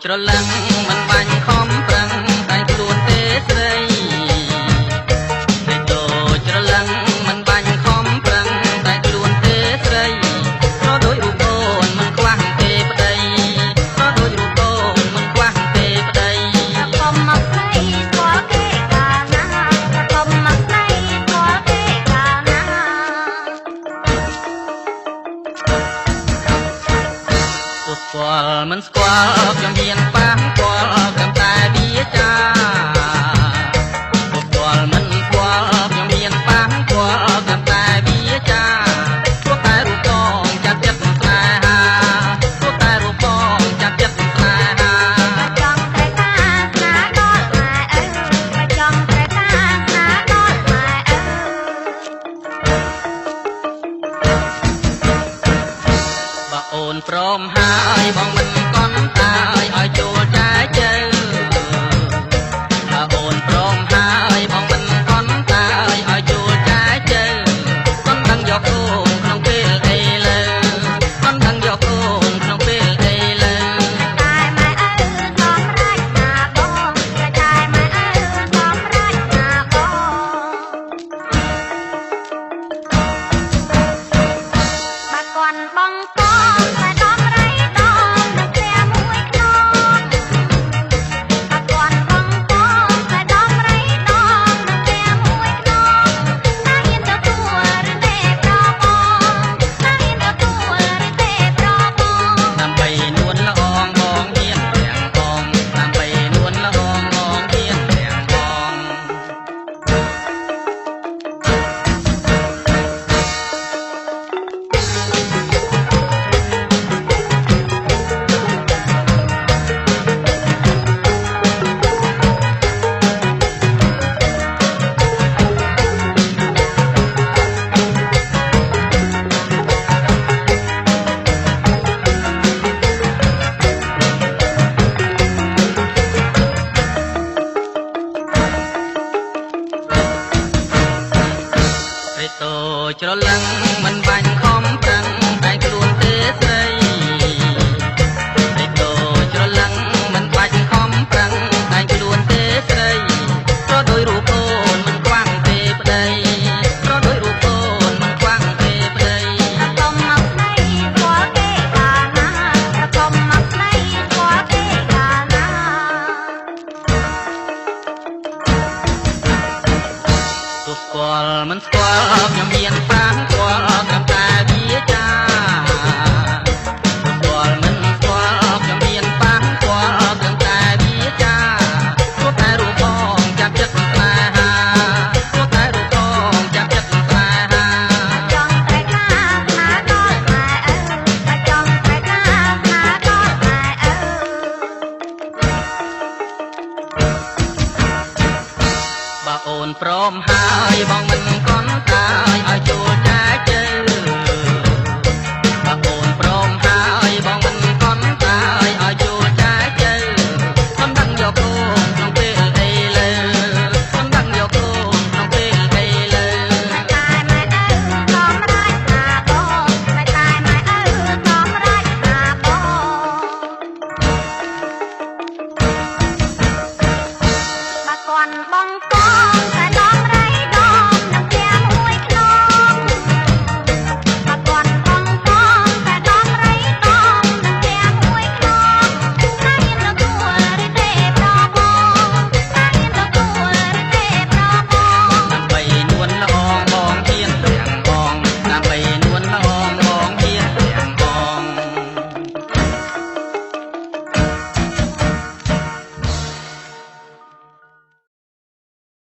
ច្រឡឹងមិនបាញ់ខំប្រឹងតែខ្លួនទេស្រីតែតូចច្រឡឹងមិនបាញ់ខំប្រឹងតែខ្លួនទេស្រីក៏ដូចរូបអូនមិនខ្វះទេប្តីក៏ដូចរូបអូនមិនខ្វះទេប្តីកុំមកស្រីស្គាល់គេកាលណាកុំមកស្រីស្គាល់គេកាលណាស្គាល់មិនស្គាល់ខ្ញុំមានប៉ះពាល់កំតែវាចាស្គាល់មិនស្គាល់ខ្ញុំមានប៉ះពាល់កំតែវាចាព្រោះតែរូបបងចាប់ចិត្តស្នេហាព្រោះតែរូបបងចាប់ចិត្តស្នេហាចង់ត្រូវការស្នេហ៍ដល់ម៉ែឪចង់ត្រូវការស្នេហ៍ដល់ម៉ែឪបើអូនព្រមហើយបងមិនកន់តាយឲ្យចូលចាយជើបើអូនព្រមហើយបងមិនកន់តាយឲ្យចូលចាយជើកន់ដឹងយកអូនក្នុងពេលអីលើកន់ដឹងយកអូនក្នុងពេលអីលើតែម៉ែឪសំរាច់ណាបងតែម៉ែឪសំរាច់ណាបងបើកន់បងកន់តែដំរីដងនឹងផ្ទះមួយខ្នងបើកន់បងកន់តែដំរីដងនឹងផ្ទះមួយខ្នងតែហ៊ានទទួលឬទេប្របងតែហ៊ានទទួលឬទេប្របងដើម្បីនួនល្អងបងហ៊ានទាំងបងដើម្បីនួនល្អងបងហ៊ានទាំងបងតូចច្រឡឹងមិនបាញ់ខ